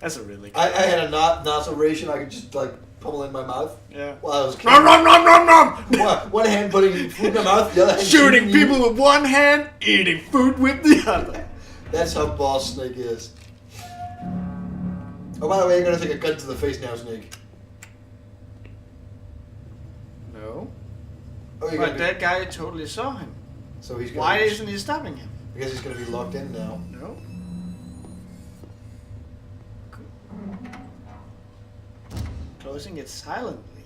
That's a really good I had a nostril ration I could just like pummel in my mouth. Yeah. While I was Nom nom nom nom nom! one hand putting food in my mouth, the other hand Shooting people with one hand, eating food with the other. That's how Boss Snake is. Oh, by the way, you're gonna take a gun to the face now, Snake. No. Oh, you're But gonna that guy totally saw him. So he's gonna Why isn't he stopping him? Because he's gonna be locked in now. No. Closing it silently.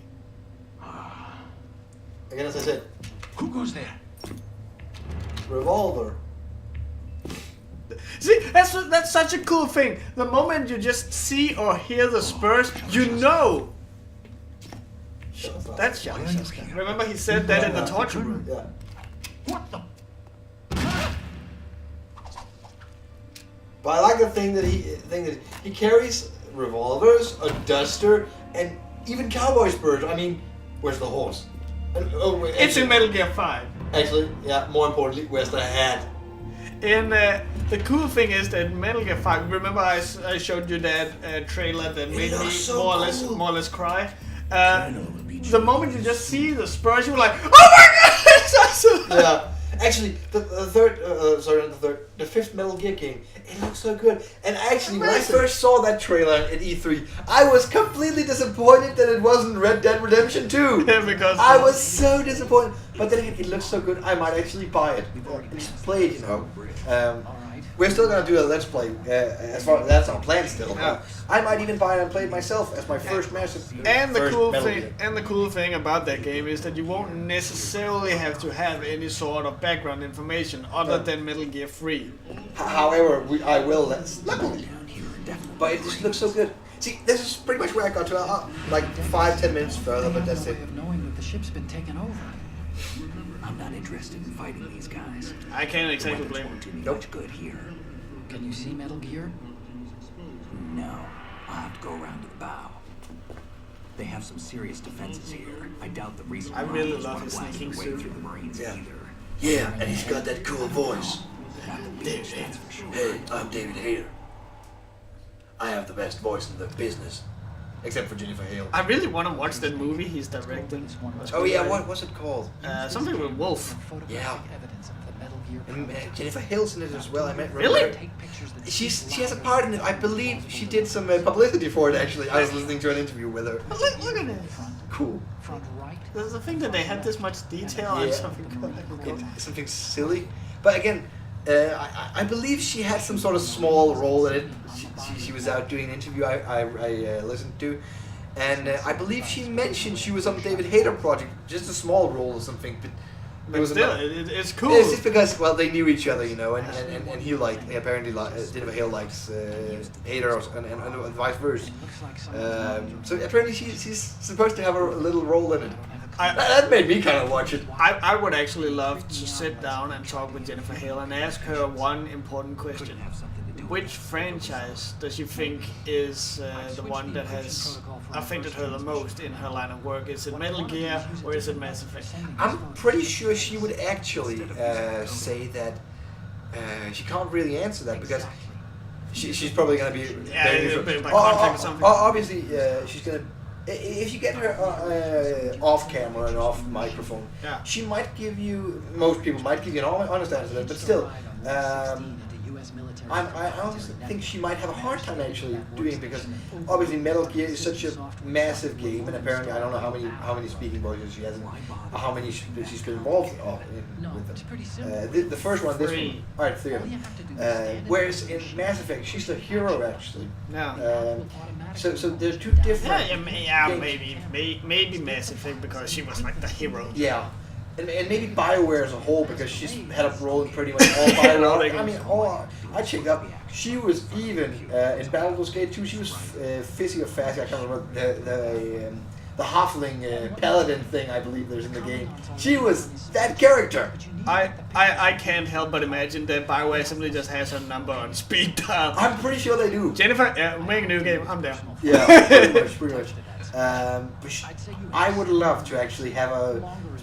Again, as I said, Who goes there? revolver. See, that's such a cool thing. The moment you just see or hear the spurs, you know. That's Shaka. Remember he said that in the torture room. Yeah. What the? But I like the thing that he carries revolvers, a duster, and even cowboy spurs. I mean, where's the horse? And, It's in Metal Gear 5. Actually, yeah. More importantly, where's the hat? And the cool thing is that Metal Gear 5. Remember I showed you that trailer that made me so more cool. or less cry. The moment you just see the spurs, you're like, oh my god! It's awesome! Yeah. Actually, the fifth Metal Gear game, it looks so good. And actually, when I first saw that trailer at E3, I was completely disappointed that it wasn't Red Dead Redemption 2. Yeah, because I was so disappointed. But then again, it looks so good, I might actually buy it. Just play it, you know. We're still gonna do a Let's Play, as far as that's our plan still. Yeah. I might even buy it and play it myself as my first massive. And the first cool Metal thing, Gear. and the cool thing about that game is that you won't necessarily have to have any sort of background information other than Metal Gear 3. However, I will. Luckily, but it just looks so good. See, this is pretty much where I got to. Like 5-10 minutes further, but that's it. Of knowing that the ship's been taken over. I'm not interested in fighting these guys. I can't exactly blame him. Do me much good here. Can you see Metal Gear? No. I'll have to go around to the bow. They have some serious defenses here. I doubt the Riiser I really Marines love want his to blast sneaking their way suit. through the Marines Yeah. either. Yeah, and he's got that cool voice. Not the beach, that's for sure. Hey, I'm David Hayter. I have the best voice in the business. Except for Jennifer Hale. I really want to watch that movie he's directing. Oh yeah, what's it called? Something with Wolf. Yeah. Evidence of the Metal Gear And Jennifer Hale's in it as well. I meant Really? Take pictures that She has a part in it. I believe she did some publicity for it. Actually, I was listening to an interview with her. Look at this. Cool. front right. There's the thing that they had this much detail on Yeah. something good. It's something silly, but again, I believe she had some sort of small role in it. She was out doing an interview I listened to, and I believe she mentioned she was on the David Hayter project, just a small role or something. But But still, it's cool. It's just because, well, they knew each other, you know, and he apparently Jennifer Hale likes Hayter and vice versa. So apparently she's supposed to have a little role in it. That made me kind of watch it. I would actually love to sit down and talk with Jennifer Hale and ask her one important question. Which franchise does she think is the one that has affected her the most in her line of work? Is it Metal Gear or is it Mass Effect? I'm pretty sure she would actually say that she can't really answer that because she's probably going to be... by contract or something. Obviously, she's going to... If you get her off camera and off microphone, Yeah. she might give you... Most people might give you an honest answer to that, but still... I honestly think she might have a hard time actually doing it because obviously Metal Gear is such a massive game, and apparently I don't know how many speaking voices she has and how many she's been involved with them. The first one, this one, alright, 3 of them. Whereas in Mass Effect, she's the hero actually. Yeah. So they're two different. Maybe Mass Effect because she was like the hero. Yeah. And maybe BioWare as a whole, because she's had a role in pretty much all BioWare. I mean, I checked up. She was even in Baldur's Gate 2. She was Fizzy or Fazzy. I can't remember the halfling paladin thing. I believe there's in the game. She was that character. I can't help but imagine that BioWare simply just has her number on speed dial. I'm pretty sure they do. Jennifer, make a new game. I'm there. Yeah, pretty much. I would love to actually have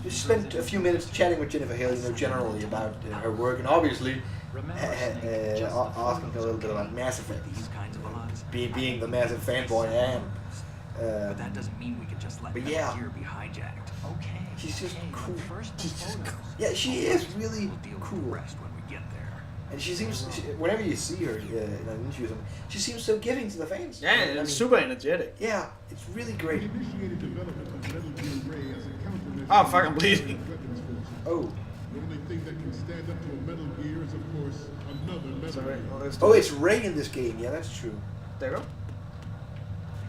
spend a few minutes chatting with Jennifer Hale, you know, generally about her work, and obviously asking her a little bit about Mass Effect, These kinds of odds. being the massive fanboy I am. But that doesn't mean we can just let But Metal yeah. Gear be hijacked. Okay. She's just cool. First, She's just photos. cool. Yeah, she is really We'll deal with cool. the rest when we get there. And she seems, whenever you see her in an interview or something, she seems so giving to the fans. Yeah, I mean, super energetic. Yeah, it's really great. Initiated development of Metal Gear Ray as a countermeasure. Oh, fuck, I'm bleeding. Weapons force. Oh. The only thing that can stand up to a Metal Gear is, of course, another Metal Sorry, Gear. well, let's do Oh, it. it's Ray in this game. Yeah, that's true. There you go.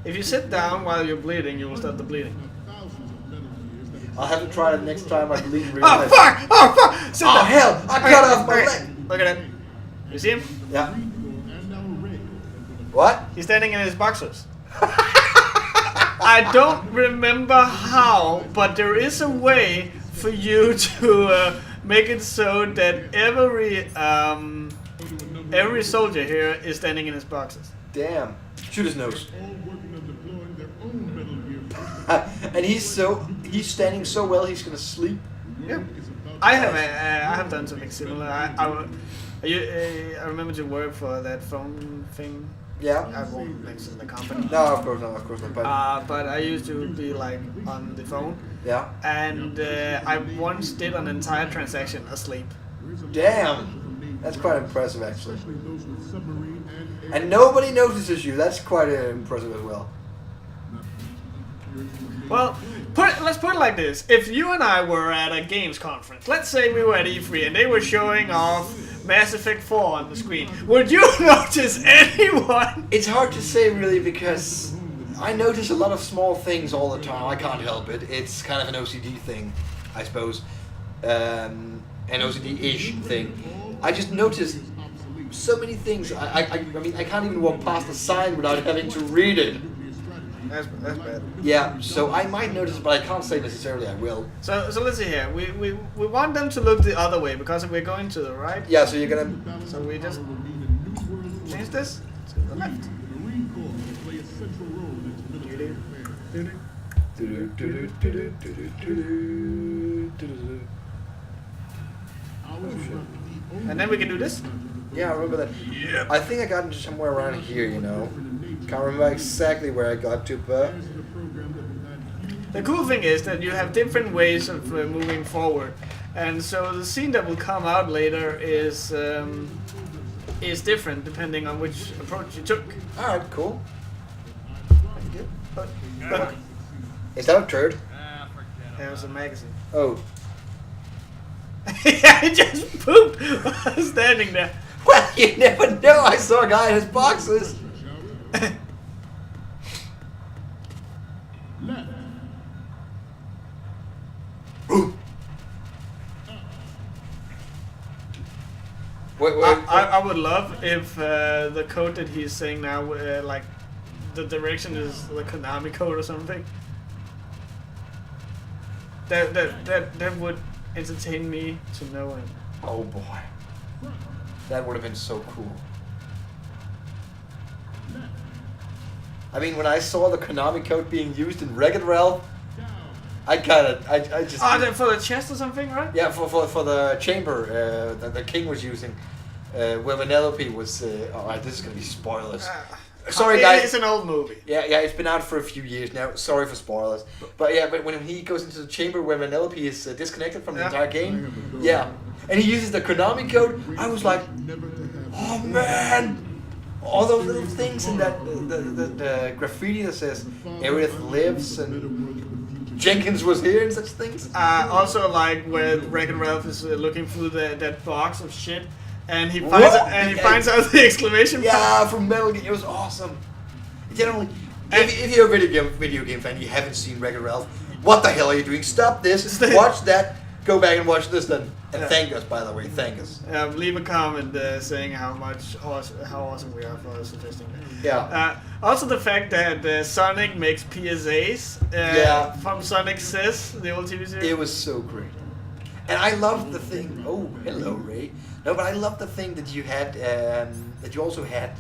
If you sit down while you're bleeding, you will stop the bleeding. Thousands of Metal Gears that I'll have to try it next time I bleed real Oh life. fuck! Oh fuck! Sit Oh down. hell! I cut off my Okay, leg. look at him. You see him? Yeah. and now Ray. What? He's standing in his boxers. I don't remember how, but there is a way for you to make it so that every soldier here is standing in his boxes. Damn. Shoot his nose. All working on deploying their own Metal Gear. And he's standing so well he's gonna sleep. Yeah. I have done something similar. I remember to work for that phone thing. Yeah. I won't mention the company. No, of course not. But I used to be like on the phone, Yeah. and I once did an entire transaction asleep. Damn. That's quite impressive, actually. Especially those with submarine and air. And nobody notices you. That's quite impressive as well. Well, let's put it like this. If you and I were at a games conference, let's say we were at E3 and they were showing off Mass Effect 4 on the screen, would you notice anyone? It's hard to say really because I notice a lot of small things all the time. I can't help it. It's kind of an OCD thing, I suppose. An OCD-ish thing. I just notice so many things. I mean, I can't even walk past a sign without having to read it. That's bad. Yeah, so I might notice, but I can't say necessarily I will. So let's see here. We want them to look the other way because we're going to the right. Yeah, so you're gonna... So we just change this to the left. The Marine Corps will play a central role in its military affairs. Ours is not the only And then we can do this. Yeah, I remember that. I think I got into somewhere around here, you know. Can't remember exactly where I got to, but... program that will add huge The cool thing is that you have different ways of moving forward, and so the scene that will come out later is different depending on which approach you took. Alright, cool. But Is that a turd? there's a magazine. Oh. Yeah, I just pooped while standing there. Well, you never know. I saw a guy in his boxes. left. Wait. I would love if the code that he's saying now, like the direction is the Konami code or something. That would entertain me to know it. Oh boy. That would have been so cool. I mean, when I saw the Konami code being used in Wreck-It Ralph, I just... Oh, for the chest or something, right? Yeah, for the chamber that the king was using, where Vanellope was... Alright, this is going to be spoilers. Sorry, guys. It's an old movie. Yeah, it's been out for a few years now. Sorry for spoilers. But yeah, but when he goes into the chamber where Vanellope is disconnected from the entire game, yeah, and he uses the Konami code, I was like, oh man! All those little things in that the graffiti that says Aerith lives and Jenkins was here and such things. Also, like when Wreck-It Ralph is looking through that box of shit, and he finds out the exclamation point. Yeah, from Metal Gear, it was awesome. Generally, if you're a video game fan, you haven't seen Wreck-It Ralph. What the hell are you doing? Stop this. Watch that. Go back and watch this then. And thank us, by the way. Thank us. Leave a comment saying how awesome we are for suggesting that. Yeah. Also, the fact that Sonic makes PSAs from Sonic Says, the old TV series. It was so great. And I love the thing. Oh, hello, Ray. No, but I love the thing that you had. That you also had.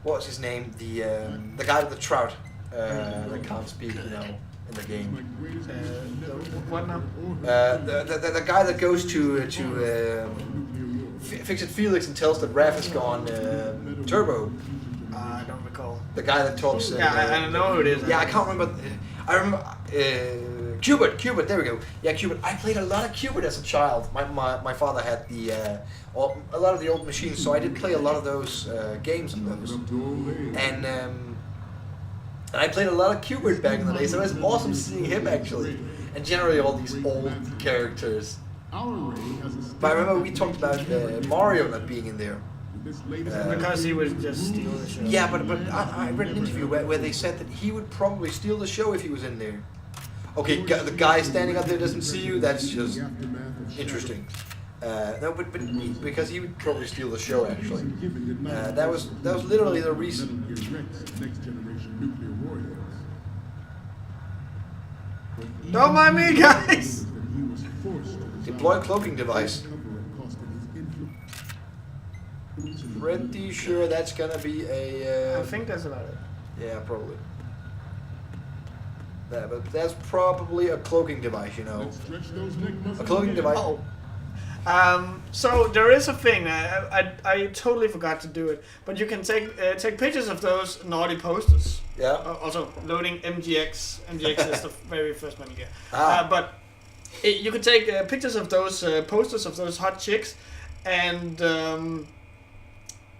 What was his name? The guy with the trout that can't speak now in the game. What now? The guy that goes to Fix-It Felix and tells that Raph has gone turbo. I don't recall. The guy that talks. Yeah, I don't know who it is. Yeah, I can't remember. I remember Cubert. There we go. Yeah, Cubert. I played a lot of Cubert as a child. My father had a lot of the old machines, so I did play a lot of those games on those. And I played a lot of Cubert back in the day, so it was awesome seeing him actually. And generally all these old characters. But I remember we talked about Mario not being in there. Because he would just steal the show. Yeah, but I read an interview where they said that he would probably steal the show if he was in there. Okay, the guy standing up there doesn't see you. That's just interesting. No, but because he would probably steal the show actually. That was literally the reason. Don't mind me, guys. Deploy cloaking device. Pretty sure that's gonna be a. I think that's about it. Yeah, probably. Yeah, but that's probably a cloaking device, you know. A cloaking device. Oh. So there is a thing. I totally forgot to do it, but you can take pictures of those naughty posters. Yeah. Also loading MGX. MGX is the very first one you get. Ah. But you can take pictures of those posters of those hot chicks, and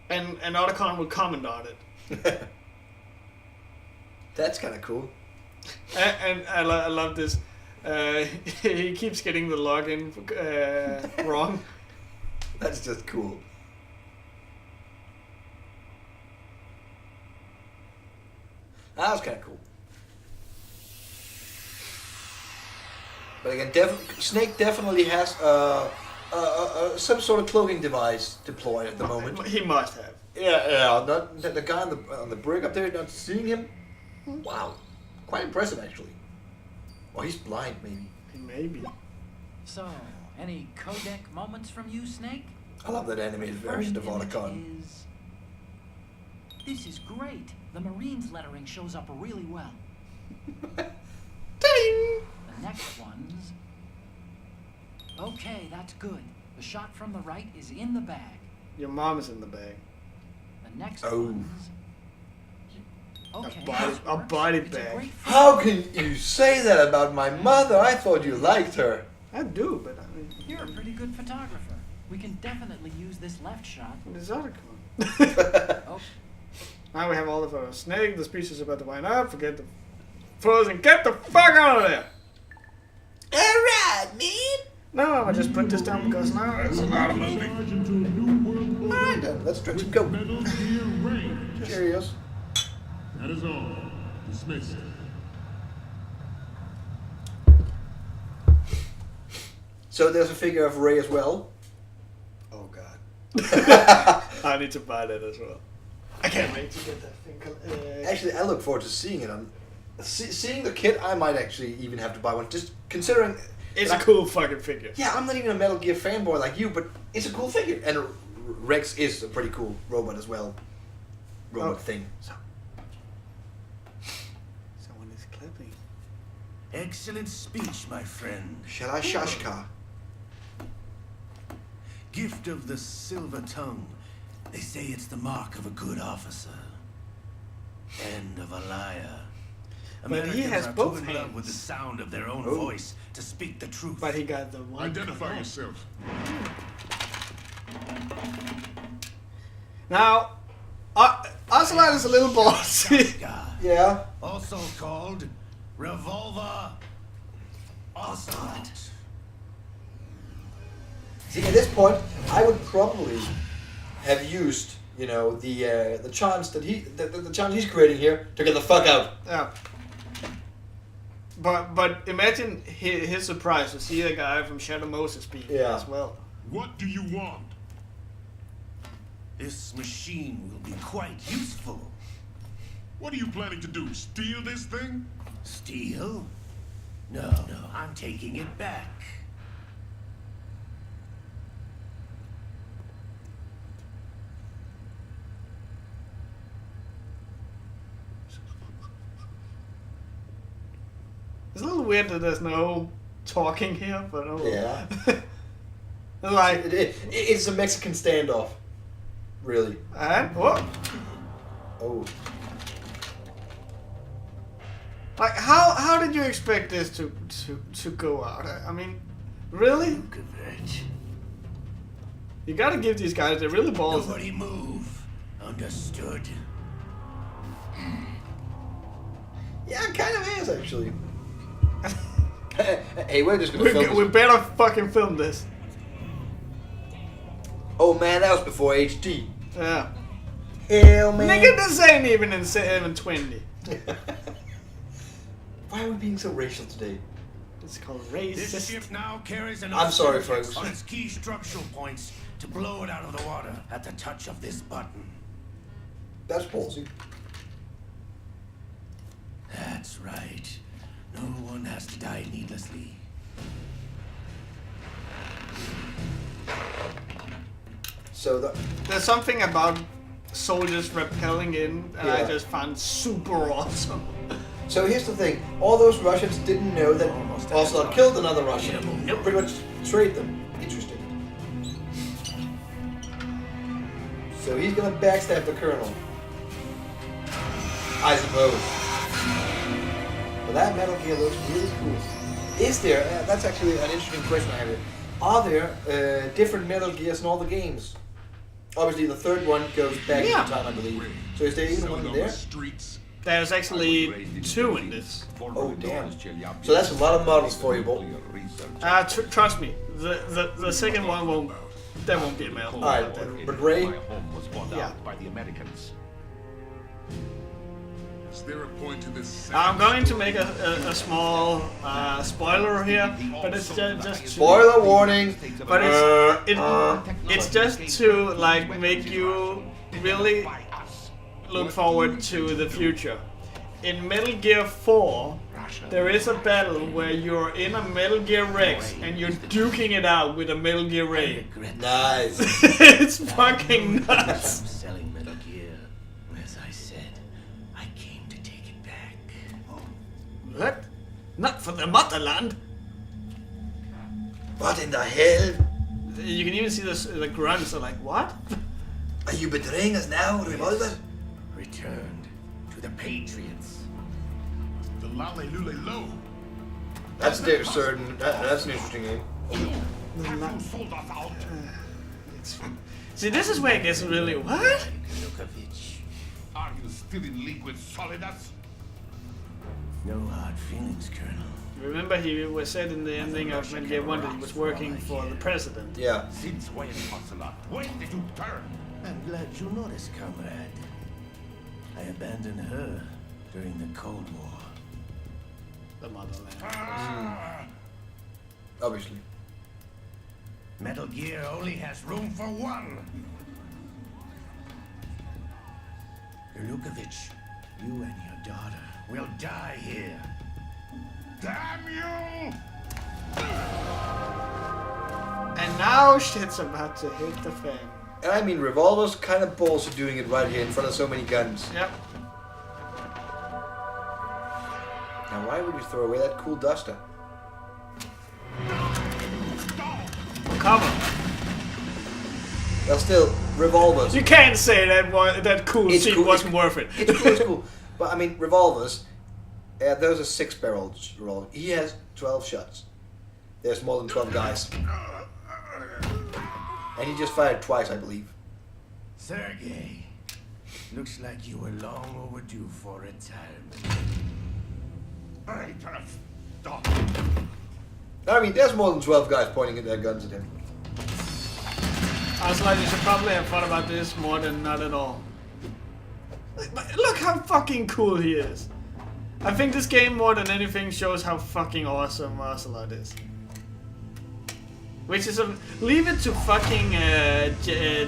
Otacon will comment on it. That's kind of cool. And I love this. He keeps getting the login wrong. That's just cool. That was kind of cool. But again, Snake definitely has some sort of cloaking device deployed at the moment. He must have. Yeah. Not the guy on the brig up there, not seeing him. Wow, quite impressive actually. Oh, he's blind, maybe. Maybe. So, any codec moments from you, Snake? I love that animated version of Otacon. This is great. The Marines lettering shows up really well. Ding! The next one's... Okay, that's good. The shot from the right is in the bag. Your mom is in the bag. The next Oh. one's... Okay, A body it's a bag. great How can you say that about my mother? I thought you liked her. I do, but I mean... You're a pretty good photographer. We can definitely use this left shot. It's Otacon. Oh, Now we have all of our Snake. The speech is about to wind up. Forget the photos and get the fuck out of there. Alright, man. No, I just put this down because now it's a lot of moving. Alright then, let's stretch and go. Metal Gear Range. Cheerios. That is all. Dismissed. So there's a figure of Ray as well. Oh god. I need to buy that as well. I can't wait to get that thing. Actually, I look forward to seeing it. Seeing the kit, I might actually even have to buy one. Just considering... It's a cool fucking figure. Yeah, I'm not even a Metal Gear fanboy like you, but it's a cool figure. And Rex is a pretty cool robot as well. Robot thing. Someone is clipping. Excellent speech, my friend. Shall I shashka? Gift of the silver tongue. They say it's the mark of a good officer. And of a liar. But he has are both too in love hands. with the sound of their own Oh. voice to speak the truth. But he got the one. Identify yourself. Now, Ocelot is a little bossy. God. Yeah. Also called Revolver Ocelot. See, at this point, I would probably have used, you know, the charms that the charms he's creating here to get the fuck out. Yeah. But imagine his surprise to see the guy from Shadow Moses speak as well. What do you want? This machine will be quite useful. What are you planning to do? Steal this thing? Steal? No, I'm taking it back. It's a little weird that there's no talking here, but oh. Yeah. Like, It's a Mexican standoff. Really. and what? Oh. Like, how did you expect this to go out? I mean, really? Lukovic. You gotta give these guys, they're really balls. Nobody move. Understood? Yeah, it kind of is, actually. Hey, we're just gonna film We this. better fucking film this. Oh man, that was before HD. Yeah. Hell man. Nigga, this ain't even in 720. Why are we being so racial today? It's called This racist. ship now carries enough I'm sorry, subjects folks. on its key structural points to blow it out of the water at the touch of this button. That's ballsy. That's right. No one has to die needlessly. So the There's something about soldiers rappelling in that I Yeah. just found super awesome. So here's the thing. All those Russians didn't know that Ocelot killed another Russian. Pretty much betrayed them. Interesting. So he's gonna backstab the colonel. I suppose. But that Metal Gear looks really cool. Is there, that's actually an interesting question I have here. Are there different Metal Gears in all the games? Obviously the third one goes back Yeah. in time, I believe. So is there even one in there? There's actually 2 in this. Oh damn. So that's a lot of models for you, Bolt. Trust me, the second one won't. There won't be a metal. Alright, but Ray, Yeah. by the Americans. Is there a point to this? I'm going to make a small spoiler here, but it's just to, spoiler warning. but it's just to like make you really look forward to the future. In Metal Gear 4, there is a battle where you're in a Metal Gear Rex and you're duking it out with a Metal Gear Ray. Nice. It's fucking I'm nuts. selling Metal Gear. As I said, I came to take it back. What? Not for the motherland. What in the hell? You can even see the grunts are like, what? Are you betraying us now, Revolver? Returned to the Patriots. The La-Li-Lu-Lei-Lo. That's certain. That's an interesting name. Sold us out. See, this is where it gets really what? Lukovic. Are you still in league with Solidas? No hard feelings, Colonel. Remember, he was said in the ending of Metal Gear 1 that he was working for the president. Yeah. Since when, Ocelot? When did you turn? I'm glad you noticed, comrade. I abandoned her during the Cold War. The motherland. Obviously. Metal Gear only has room for one. Lukovic, you and your daughter will die here. Damn you! And now shit's about to hit the fan. And I mean, Revolver's kind of balls are doing it right here in front of so many guns. Yep. Now, why would you throw away that cool duster? Cover. Well, still, Revolvers. You can't say that cool It's scene cool, wasn't worth it. It's cool, it's cool. But I mean, Revolvers, those are 6-barrel revolvers. He has 12 shots. There's more than 12 guys. And he just fired twice, I believe. Sergei, looks like you were long overdue for retirement. Stop. I mean, there's more than 12 guys pointing their guns at him. I was like, you should probably have thought about this more than not at all. But look how fucking cool he is. I think this game more than anything shows how fucking awesome Ocelot is. Which is leave it to fucking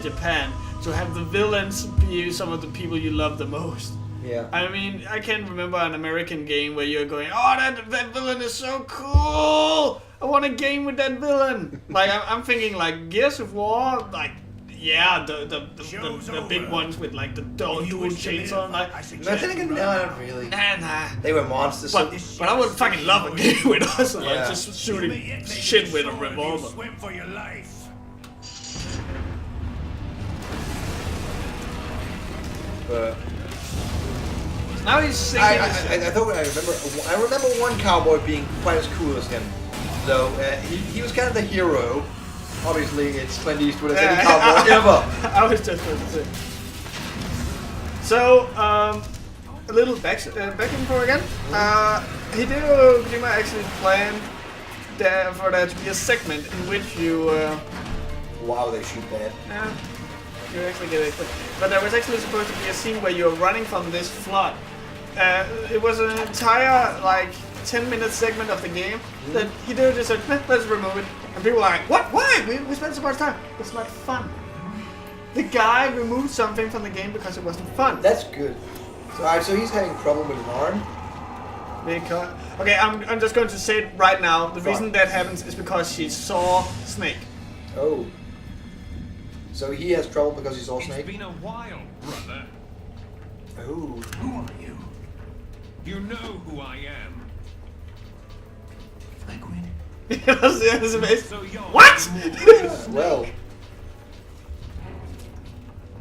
Japan to have the villains be some of the people you love the most. Yeah. I mean, I can't remember an American game where you're going, oh, that villain is so cool! I want a game with that villain! Like, I'm thinking, like, Gears of War, like, yeah, the big ones with, like, the dual chainsaw, like, No, not really. nah. They were monsters. But I would fucking love a game with us, like, Yeah. just shooting shit with a revolver. Swim for your life. But Now he's singing. I remember one cowboy being quite as cool as him. Though he was kind of the hero. Obviously, it's Clint Eastwood as any cowboy ever. I was just going to say. So, a little back info again. Hideo Kojima actually planned for there to be a segment in which you. Wow, they shoot that. Yeah, you actually get it. But there was actually supposed to be a scene where you're running from this flood. It was an entire, like, 10-minute segment of the game that Hideo just said, let's remove it. And people were like, what? Why? We spent so much time. It's not fun. The guy removed something from the game because it wasn't fun. That's good. Alright, so he's having trouble with an arm. Because, okay, I'm just going to say it right now. The reason that happens is because she saw Snake. Oh. So he has trouble because he saw Snake? It's been a while, brother. Oh. Who are you? You know who I am. Liquid? That's amazing. So you're What? Well.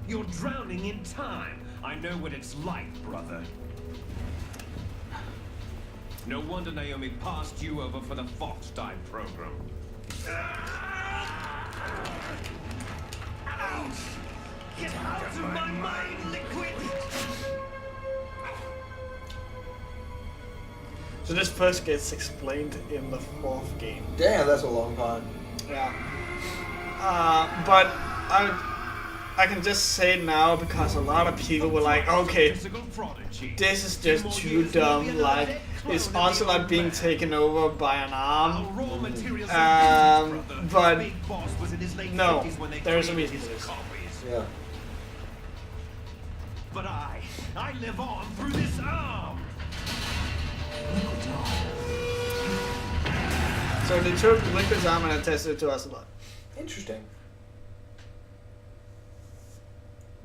You're drowning in time. I know what it's like, brother. No wonder Naomi passed you over for the Fox Dive program. Ouch! Get out of my mind, Liquid! So this first gets explained in the 4th game. Damn, that's a long time. Yeah. But I can just say now because a lot of people were like, okay, this is just too dumb. Like, is Ocelot being taken over by an arm? But no, there is a reason for this. Yeah. But I live on through this arm. So they took Liquid's arm and attached it to Ocelot. Interesting.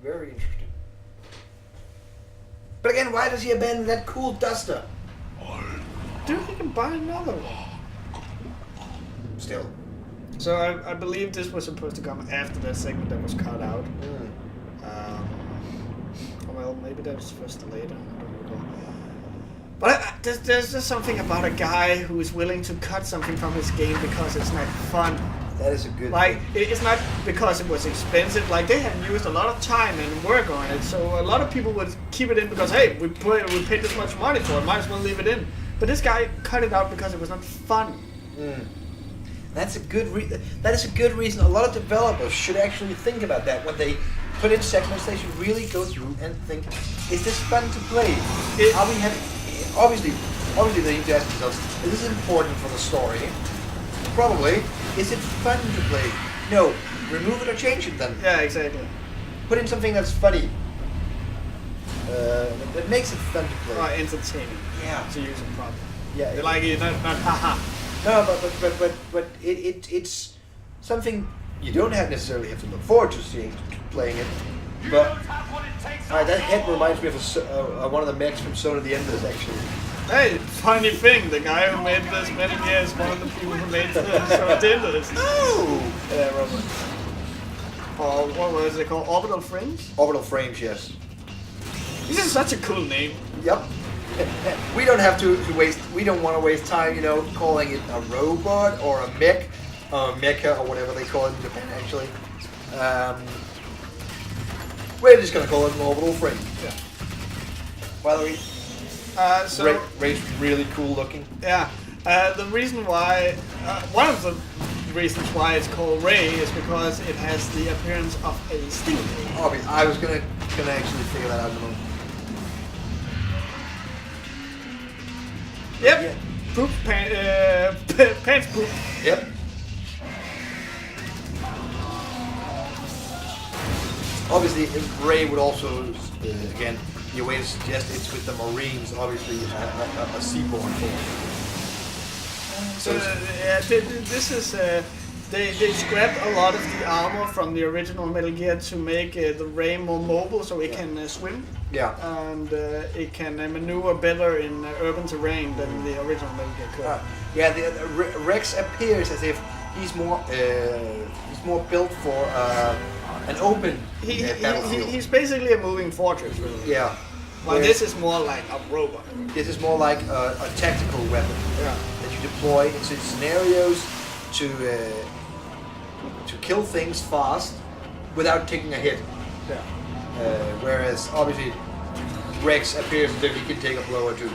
Very interesting. But again, why does he abandon that cool duster? Dude, he can buy another one. Still. So I believe this was supposed to come after that segment that was cut out. Well, maybe that was first later. I don't recall. But there's just something about a guy who is willing to cut something from his game because it's not fun. That is a good Like, it's not because it was expensive. Like, they have used a lot of time and work on it. So a lot of people would keep it in because, hey, we paid this much money for it. Might as well leave it in. But this guy cut it out because it was not fun. That's a good that is a good reason. A lot of developers should actually think about that when they put in segments. They should really go through and think: is this fun to play? Are we having? Obviously, they need to ask themselves: is this important for the story? Probably. Is it fun to play? No. Remove it or change it then. Yeah, exactly. Put in something that's funny. That makes it fun to play. Or entertaining. Yeah. To use it properly. Yeah. They like it, not haha. No, but it's something you don't necessarily have to look forward to seeing playing it. But that head reminds me of one of the mechs from Zone of the Enders, actually. Hey, funny thing, the guy who made this Metal Gear is one of the people who made the Enders. Oh! Yeah, Robert. Or what was it called? Orbital Frames? Orbital Frames, yes. This is such a cool name. Yep. We don't have to waste. We don't want to waste time, calling it a robot or a mech, mecha or whatever they call it in Japan. Actually, we're just gonna call it an orbital frame. Yeah. By the way, Ray's really cool looking. Yeah. The reason why, one of the reasons why it's called Ray is because it has the appearance of a stingray. Oh, I was gonna actually figure that out in a moment. Yep. Yeah. Poop, pants poop. Yep. Obviously, Ray would also, again, your way to suggest it's with the Marines, obviously, a seaborne force. So, this is, they scrapped a lot of the armor from the original Metal Gear to make the Ray more mobile so it can swim. Yeah. And it can maneuver better in urban terrain than the original Metal Gear could. Yeah, Rex appears as if he's more built for an open battlefield. He's basically a moving fortress, really. Yeah. Well, Whereas this is more like a robot. this is more like a tactical weapon Yeah. that you deploy into scenarios to kill things fast without taking a hit. Yeah. Whereas obviously Rex appears as if he can take a blow or two.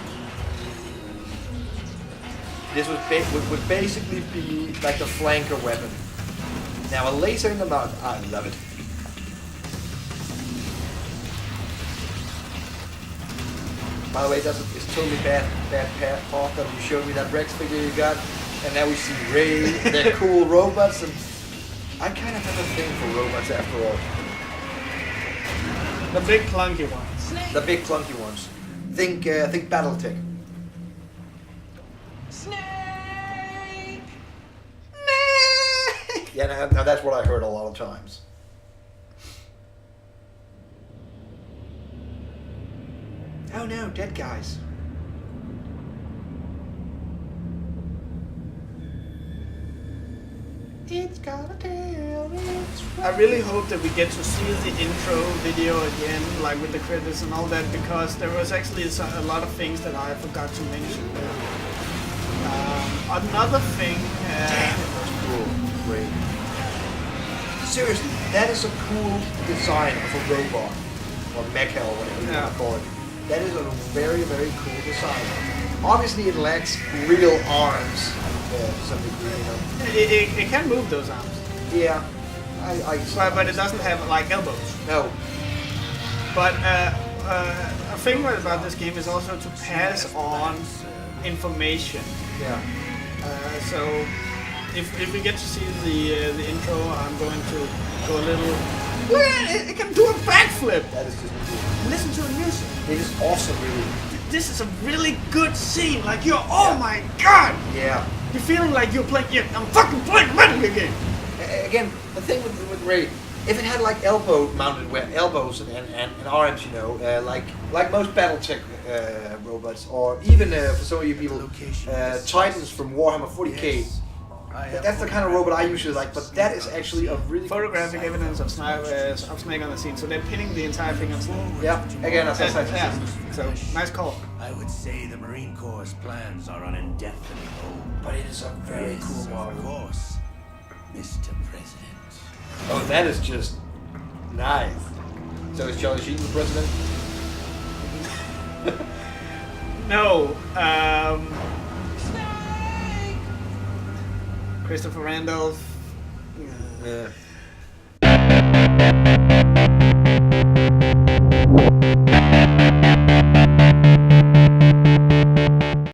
This would basically be like the flanker weapon. Now a laser in the mouth, I love it. By the way, it's totally bad path that you showed me that Rex figure you got, and now we see Ray. They're cool robots, and I kind of have a thing for robots after all. The big clunky ones. The big clunky ones. Think BattleTech. Snake! Yeah, now that's what I heard a lot of times. Oh no, dead guys. It's gotta tell its I really hope that we get to see the intro video again, like with the credits and all that, because there was actually a lot of things that I forgot to mention. Another thing. Damn, it was cool. Great. Seriously, that is a cool design of a robot or mecha or whatever you want to call it. That is a very, very cool design. Obviously, it lacks real arms to some degree, you know. It can move those arms, Yeah, but it doesn't have like elbows. No. But a thing about this game is also to pass on information. Yeah. So if we get to see the intro, I'm going to go a little. Look at it! It can do a backflip. That is just cool. Listen to the music. It is awesome, really. This is a really good scene. Like oh my god! Yeah. You're feeling like you're playing. Yeah, I'm fucking playing a Metal Gear game. Again, the thing with Ray, if it had like elbows and arms, you know, like most BattleTech robots, or even for some of you people, Titans from Warhammer 40k. That's the kind of robot I usually like, but that is actually a really Photographic evidence of Snake on the scene, so they're pinning the entire thing on Snake. Yeah, again, as I said. Yeah. So nice call. I would say the Marine Corps' plans are on indefinite hold. But it is a very cool Of model. course, Mr. President. Oh, that is just nice. So is Charlie Sheen the president? No. Christopher Randolph. Yeah.